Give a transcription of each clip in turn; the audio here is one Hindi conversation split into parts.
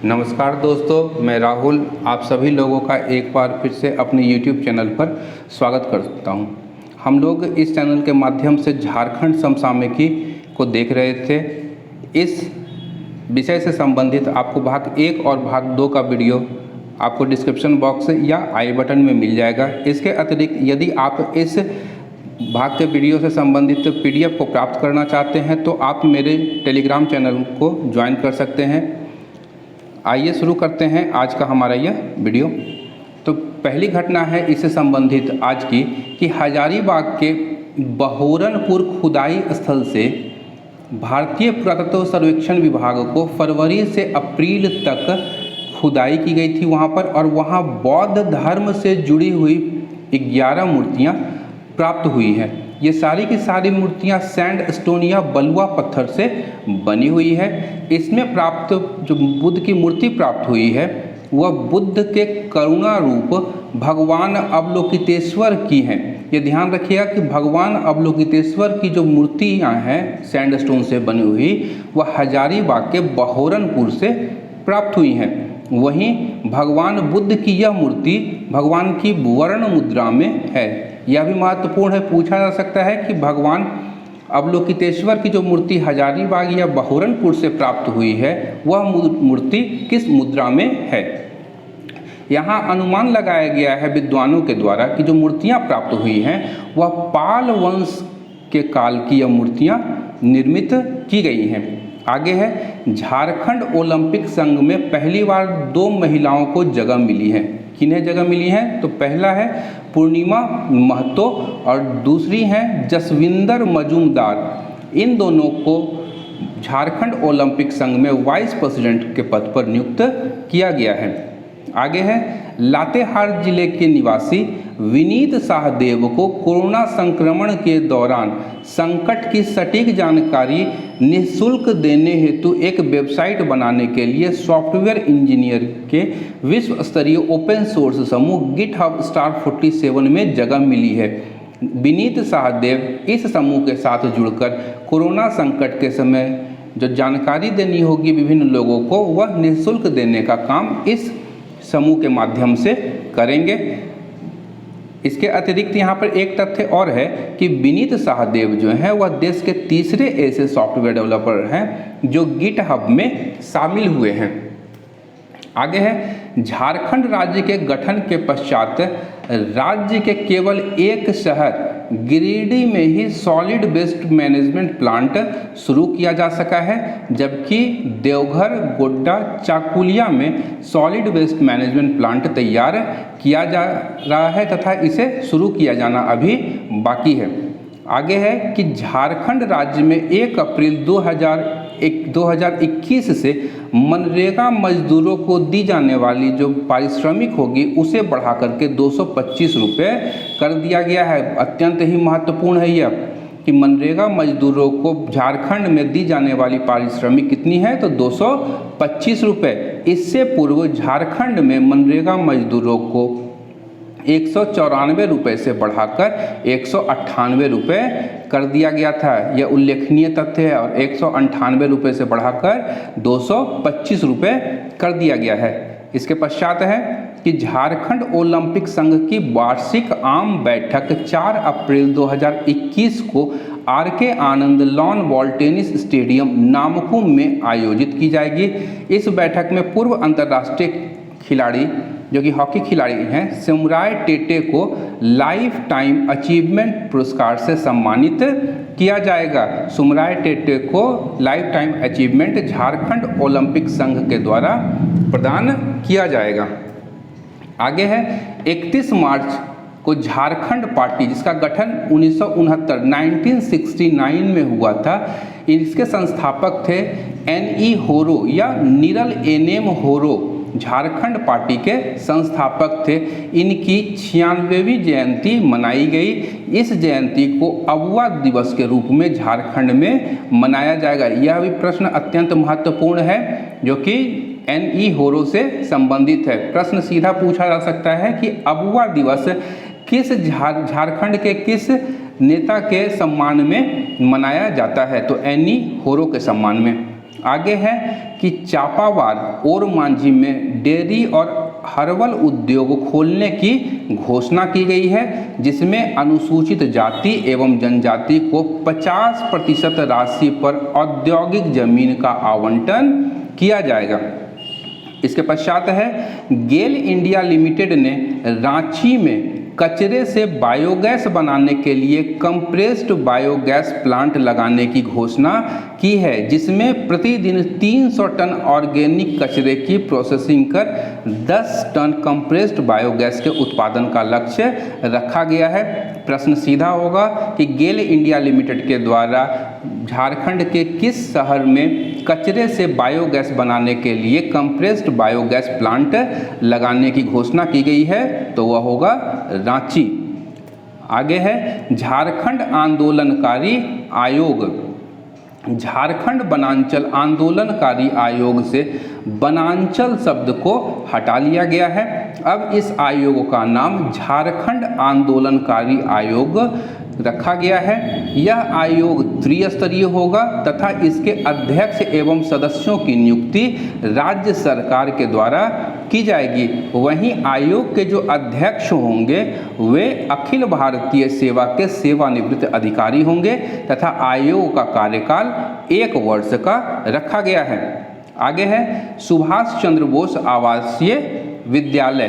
नमस्कार दोस्तों, मैं राहुल आप सभी लोगों का एक बार फिर से अपने YouTube चैनल पर स्वागत करता हूं। हम लोग इस चैनल के माध्यम से झारखंड समसामयिकी को देख रहे थे। इस विषय से संबंधित आपको भाग 1 और भाग 2 का वीडियो आपको डिस्क्रिप्शन बॉक्स या आई बटन में मिल जाएगा। इसके अतिरिक्त यदि आप इस भाग के वीडियो से संबंधित PDF को प्राप्त करना चाहते हैं तो आप मेरे टेलीग्राम चैनल को ज्वाइन कर सकते हैं। आइए शुरू करते हैं आज का हमारा यह वीडियो। तो पहली घटना है इससे संबंधित आज की कि हजारीबाग के बहोरनपुर खुदाई स्थल से भारतीय पुरातत्व सर्वेक्षण विभाग को फरवरी से अप्रैल तक खुदाई की गई थी वहाँ पर, और वहाँ बौद्ध धर्म से जुड़ी हुई 11 मूर्तियाँ प्राप्त हुई हैं। ये सारी की सारी मूर्तियाँ सैंड स्टोन या बलुआ पत्थर से बनी हुई है। इसमें प्राप्त जो बुद्ध की मूर्ति प्राप्त हुई है वह बुद्ध के करुणा रूप भगवान अवलोकितेश्वर की हैं। ये ध्यान रखिएगा कि भगवान अवलोकितेश्वर की जो मूर्तियाँ हैं सैंड स्टोन से बनी हुई वह हजारीबाग के बहोरनपुर से प्राप्त हुई हैं। वहीं भगवान बुद्ध की यह मूर्ति भगवान की वर्ण मुद्रा में है। यह भी महत्वपूर्ण है, पूछा जा सकता है कि भगवान अवलोकितेश्वर की जो मूर्ति हजारीबाग या बहोरनपुर से प्राप्त हुई है वह मूर्ति किस मुद्रा में है। यहाँ अनुमान लगाया गया है विद्वानों के द्वारा कि जो मूर्तियाँ प्राप्त हुई हैं वह पाल वंश के काल की यह मूर्तियाँ निर्मित की गई हैं। आगे है झारखंड ओलंपिक संघ में पहली बार 2 महिलाओं को जगह मिली है। किन्हें जगह मिली है? तो पहला है पूर्णिमा महतो और दूसरी हैं जसविंदर मजूमदार। इन दोनों को झारखंड ओलंपिक संघ में वाइस प्रेसिडेंट के पद पर नियुक्त किया गया है। आगे है लातेहार जिले के निवासी विनीत शाहदेव को कोरोना संक्रमण के दौरान संकट की सटीक जानकारी निःशुल्क देने हेतु एक वेबसाइट बनाने के लिए सॉफ्टवेयर इंजीनियर के विश्व स्तरीय ओपन सोर्स समूह गिटहब स्टार 47 में जगह मिली है। विनीत शाहदेव इस समूह के साथ जुड़कर कोरोना संकट के समय जो जानकारी देनी होगी विभिन्न लोगों को वह निःशुल्क देने का काम इस समूह के माध्यम से करेंगे। इसके अतिरिक्त यहाँ पर एक तथ्य और है कि विनीत शाहदेव जो हैं वह देश के तीसरे ऐसे सॉफ्टवेयर डेवलपर हैं जो गिटहब में शामिल हुए हैं। आगे है झारखंड राज्य के गठन के पश्चात राज्य के केवल एक शहर गिरिडीह में ही सॉलिड वेस्ट मैनेजमेंट प्लांट शुरू किया जा सका है, जबकि देवघर, गोड्डा, चाकुलिया में सॉलिड वेस्ट मैनेजमेंट प्लांट तैयार किया जा रहा है तथा इसे शुरू किया जाना अभी बाकी है। आगे है कि झारखंड राज्य में 1 अप्रैल 2021 से मनरेगा मजदूरों को दी जाने वाली जो पारिश्रमिक होगी उसे बढ़ा करके 225 रुपये कर दिया गया है। अत्यंत ही महत्वपूर्ण है यह कि मनरेगा मजदूरों को झारखंड में दी जाने वाली पारिश्रमिक कितनी है तो 225 रुपये। इससे पूर्व झारखंड में मनरेगा मजदूरों को 194 रुपये से बढ़ाकर 198 रुपये कर दिया गया था। यह उल्लेखनीय तथ्य है और 198 रुपये से बढ़ाकर 225 रुपये कर दिया गया है। इसके पश्चात है कि झारखंड ओलंपिक संघ की वार्षिक आम बैठक 4 अप्रैल 2021 को RK Anand lawn ball tennis stadium Namkum में आयोजित की जाएगी। इस बैठक में पूर्व अंतर्राष्ट्रीय खिलाड़ी जो कि हॉकी खिलाड़ी हैं सुमराय टेटे को लाइफ टाइम अचीवमेंट पुरस्कार से सम्मानित किया जाएगा। सुमराय टेटे को life time achievement Jharkhand Olympic संघ के द्वारा प्रदान किया जाएगा। आगे है 31 मार्च को झारखंड पार्टी जिसका गठन 1969 में हुआ था, इसके संस्थापक थे NE होरो या निरल NM होरो झारखंड पार्टी के संस्थापक थे। इनकी 96वीं जयंती मनाई गई। इस जयंती को अबुआ दिवस के रूप में झारखंड में मनाया जाएगा। यह भी प्रश्न अत्यंत महत्वपूर्ण है जो कि NE होरो से संबंधित है। प्रश्न सीधा पूछा जा सकता है कि अबुआ दिवस किस झारखंड के किस नेता के सम्मान में मनाया जाता है तो NE होरो के सम्मान में। आगे है कि चापावार और मांझी में डेयरी और हर्बल उद्योग खोलने की घोषणा की गई है, जिसमें अनुसूचित जाति एवं जनजाति को 50% राशि पर औद्योगिक जमीन का आवंटन किया जाएगा। इसके पश्चात है गेल इंडिया लिमिटेड ने रांची में कचरे से बायोगैस बनाने के लिए कंप्रेस्ड बायोगैस प्लांट लगाने की घोषणा की है, जिसमें प्रतिदिन 300 टन ऑर्गेनिक कचरे की प्रोसेसिंग कर 10 टन कंप्रेस्ड बायोगैस के उत्पादन का लक्ष्य रखा गया है। प्रश्न सीधा होगा कि गेल इंडिया लिमिटेड के द्वारा झारखंड के किस शहर में कचरे से बायोगैस बनाने के लिए कंप्रेस्ड बायोगैस प्लांट लगाने की घोषणा की गई है, तो वह होगा रांची। आगे है झारखंड आंदोलनकारी आयोग। झारखंड वनांचल आंदोलनकारी आयोग से वनांचल शब्द को हटा लिया गया है। अब इस आयोग का नाम झारखंड आंदोलनकारी आयोग रखा गया है। यह आयोग त्रिस्तरीय होगा तथा इसके अध्यक्ष एवं सदस्यों की नियुक्ति राज्य सरकार के द्वारा की जाएगी। वहीं आयोग के जो अध्यक्ष होंगे वे अखिल भारतीय सेवा के सेवानिवृत्त अधिकारी होंगे तथा आयोग का कार्यकाल 1 वर्ष का रखा गया है। आगे है सुभाष चंद्र बोस आवासीय विद्यालय।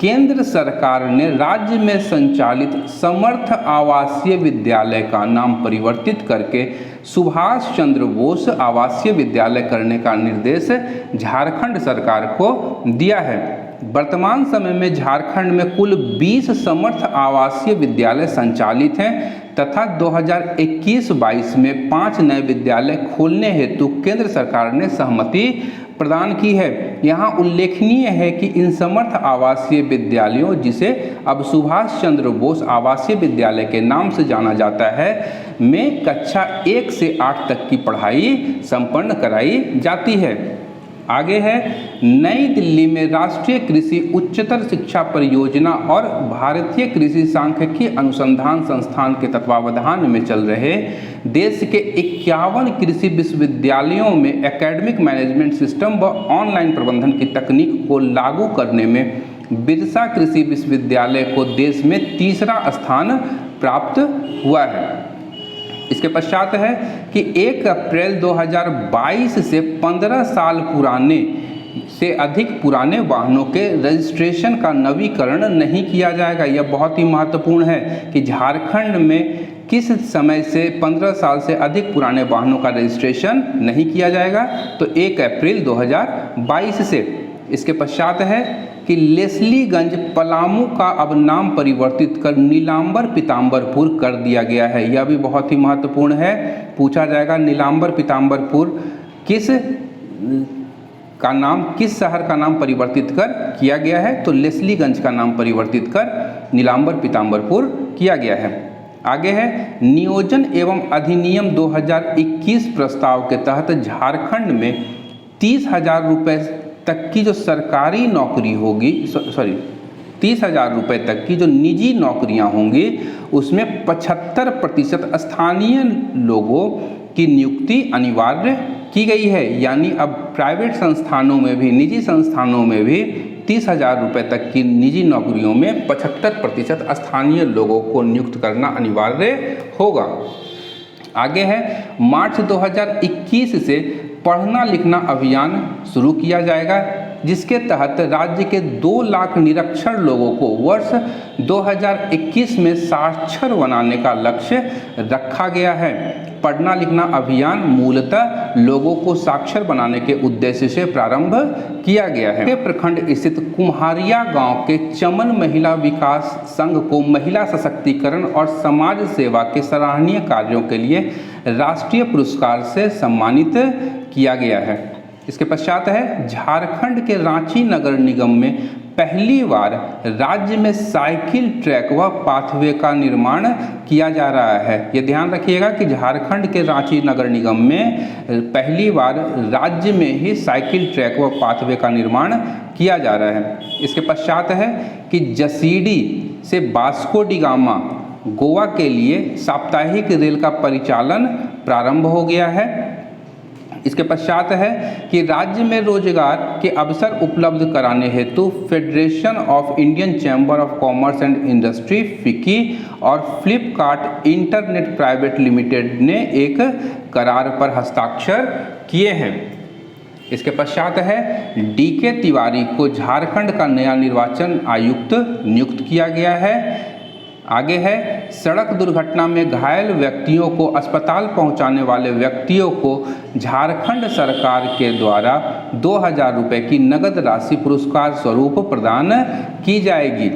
केंद्र सरकार ने राज्य में संचालित समर्थ आवासीय विद्यालय का नाम परिवर्तित करके सुभाष चंद्र बोस आवासीय विद्यालय करने का निर्देश झारखंड सरकार को दिया है। वर्तमान समय में झारखंड में कुल 20 समर्थ आवासीय विद्यालय संचालित हैं तथा 2021-22 में 5 नए विद्यालय खोलने हेतु केंद्र सरकार ने सहमति प्रदान की है। यहाँ उल्लेखनीय है कि इन समर्थ आवासीय विद्यालयों, जिसे अब सुभाष चंद्र बोस आवासीय विद्यालय के नाम से जाना जाता है, में कक्षा 1 से 8 तक की पढ़ाई संपन्न कराई जाती है। आगे है नई दिल्ली में राष्ट्रीय कृषि उच्चतर शिक्षा परियोजना और भारतीय कृषि सांख्यिकी अनुसंधान संस्थान के तत्वावधान में चल रहे देश के 51 कृषि विश्वविद्यालयों में एकेडमिक मैनेजमेंट सिस्टम व ऑनलाइन प्रबंधन की तकनीक को लागू करने में बिरसा कृषि विश्वविद्यालय को देश में 3रा स्थान प्राप्त हुआ है। इसके पश्चात है कि 1 अप्रैल 2022 से 15 साल पुराने से अधिक पुराने वाहनों के रजिस्ट्रेशन का नवीकरण नहीं किया जाएगा। यह बहुत ही महत्वपूर्ण है कि झारखंड में किस समय से 15 साल से अधिक पुराने वाहनों का रजिस्ट्रेशन नहीं किया जाएगा, तो 1 अप्रैल 2022 से। इसके पश्चात है कि लेस्लीगंज पलामू का अब नाम परिवर्तित कर नीलांबर पीताम्बरपुर कर दिया गया है। यह भी बहुत ही महत्वपूर्ण है, पूछा जाएगा नीलांबर पीताम्बरपुर किस शहर का नाम परिवर्तित कर किया गया है, तो लेस्लीगंज का नाम परिवर्तित कर नीलांबर पीताम्बरपुर किया गया है। आगे है नियोजन एवं अधिनियम 2021 प्रस्ताव के तहत झारखंड में 30,000 रुपये तक की जो सरकारी नौकरी होगी, 30,000 रुपये तक की जो निजी नौकरियां होंगी, उसमें 75% स्थानीय लोगों की नियुक्ति अनिवार्य की गई है। यानी अब प्राइवेट संस्थानों में भी, निजी संस्थानों में भी 30,000 रुपये तक की निजी नौकरियों में 75% स्थानीय लोगों को नियुक्त करना अनिवार्य होगा। आगे है मार्च 2021 से पढ़ना लिखना अभियान शुरू किया जाएगा, जिसके तहत राज्य के 2 लाख निरक्षर लोगों को वर्ष 2021 में साक्षर बनाने का लक्ष्य रखा गया है। पढ़ना लिखना अभियान मूलतः लोगों को साक्षर बनाने के उद्देश्य से प्रारंभ किया गया है। प्रखंड स्थित कुम्हारिया गांव के चमन महिला विकास संघ को महिला सशक्तिकरण और समाज सेवा के सराहनीय कार्यों के लिए राष्ट्रीय पुरस्कार से सम्मानित किया गया है। इसके पश्चात है झारखंड के रांची नगर निगम में पहली बार राज्य में साइकिल ट्रैक व पाथवे का निर्माण किया जा रहा है। ये ध्यान रखिएगा कि झारखंड के रांची नगर निगम में पहली बार राज्य में ही साइकिल ट्रैक व पाथवे का निर्माण किया जा रहा है। इसके पश्चात है कि जसीडी से वास्को डी गामा गोवा के लिए साप्ताहिक रेल का परिचालन प्रारंभ हो गया है। इसके पश्चात है कि राज्य में रोजगार के अवसर उपलब्ध कराने हेतु federation of Indian chamber of commerce and industry FICCI और फ्लिपकार्ट इंटरनेट प्राइवेट लिमिटेड ने एक करार पर हस्ताक्षर किए हैं। इसके पश्चात है DK तिवारी को झारखंड का नया निर्वाचन आयुक्त नियुक्त किया गया है। आगे है सड़क दुर्घटना में घायल व्यक्तियों को अस्पताल पहुंचाने वाले व्यक्तियों को झारखंड सरकार के द्वारा 2000 रुपये की नगद राशि पुरस्कार स्वरूप प्रदान की जाएगी।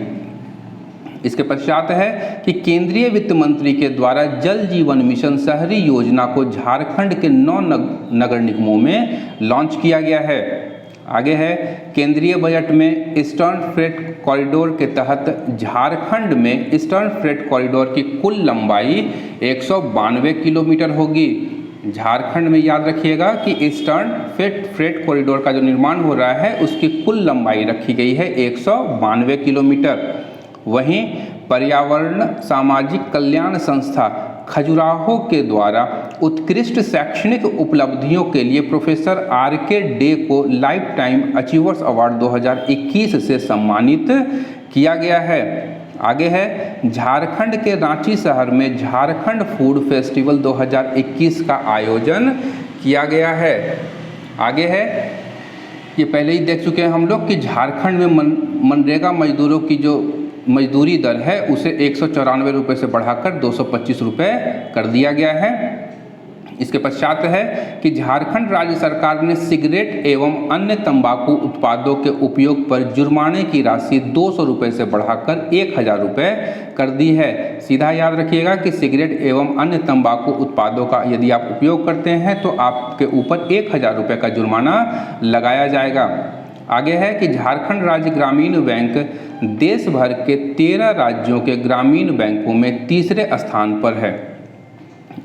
इसके पश्चात है कि केंद्रीय वित्त मंत्री के द्वारा जल जीवन मिशन शहरी योजना को झारखंड के 9 नगर निगमों में लॉन्च किया गया है। आगे है केंद्रीय बजट में ईस्टर्न फ्रेट कॉरिडोर के तहत झारखंड में ईस्टर्न फ्रेट कॉरिडोर की कुल लंबाई 192 किलोमीटर होगी। झारखंड में याद रखिएगा कि ईस्टर्न फ्रेट कॉरिडोर का जो निर्माण हो रहा है उसकी कुल लंबाई रखी गई है 192 किलोमीटर। वहीं पर्यावरण सामाजिक कल्याण संस्था खजुराहो के द्वारा उत्कृष्ट शैक्षणिक उपलब्धियों के लिए प्रोफेसर RK डे को लाइफ टाइम अचीवर्स अवार्ड 2021 से सम्मानित किया गया है। आगे है झारखंड के रांची शहर में झारखंड फूड फेस्टिवल 2021 का आयोजन किया गया है। आगे है ये पहले ही देख चुके हैं हम लोग कि झारखंड में मनरेगा मजदूरों की जो मजदूरी दर है उसे 194 रुपये से बढ़ाकर 225 रुपये कर दिया गया है। इसके पश्चात है कि झारखंड राज्य सरकार ने सिगरेट एवं अन्य तंबाकू उत्पादों के उपयोग पर जुर्माने की राशि 200 रुपये से बढ़ाकर 1000 रुपये कर दी है। सीधा याद रखिएगा कि सिगरेट एवं अन्य तंबाकू उत्पादों का यदि आप उपयोग करते हैं तो आपके ऊपर 1000 रुपये का जुर्माना लगाया जाएगा। आगे है कि झारखंड राज्य ग्रामीण बैंक देश भर के 13 राज्यों के ग्रामीण बैंकों में तीसरे स्थान पर है।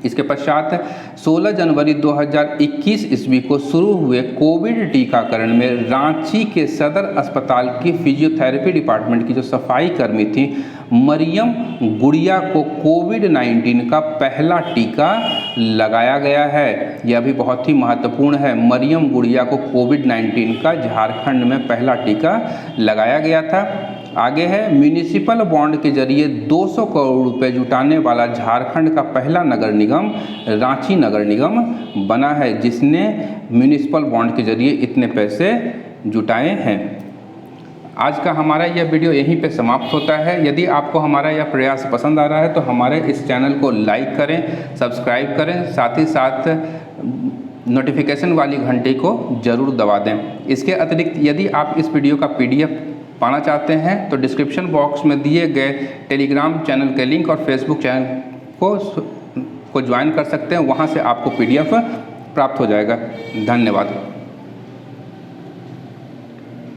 इसके पश्चात 16 जनवरी 2021 ईस्वी को शुरू हुए कोविड टीकाकरण में रांची के सदर अस्पताल की फिजियोथेरेपी डिपार्टमेंट की जो सफाई कर्मी थी मरियम गुड़िया को कोविड-19 का पहला टीका लगाया गया है। यह भी बहुत ही महत्वपूर्ण है। मरियम गुड़िया को कोविड-19 का झारखंड में पहला टीका लगाया गया था। आगे है म्यूनिसिपल बॉन्ड के जरिए 200 करोड़ रुपए जुटाने वाला झारखंड का पहला नगर निगम रांची नगर निगम बना है, जिसने म्यूनिसिपल बॉन्ड के जरिए इतने पैसे जुटाए हैं। आज का हमारा यह वीडियो यहीं पे समाप्त होता है। यदि आपको हमारा यह प्रयास पसंद आ रहा है तो हमारे इस चैनल को लाइक करें, सब्सक्राइब करें, साथ ही साथ नोटिफिकेशन वाली घंटी को ज़रूर दबा दें। इसके अतिरिक्त यदि आप इस वीडियो का PDF पाना चाहते हैं तो डिस्क्रिप्शन बॉक्स में दिए गए टेलीग्राम चैनल के लिंक और फेसबुक चैनल को ज्वाइन कर सकते हैं। वहाँ से आपको PDF प्राप्त हो जाएगा। धन्यवाद।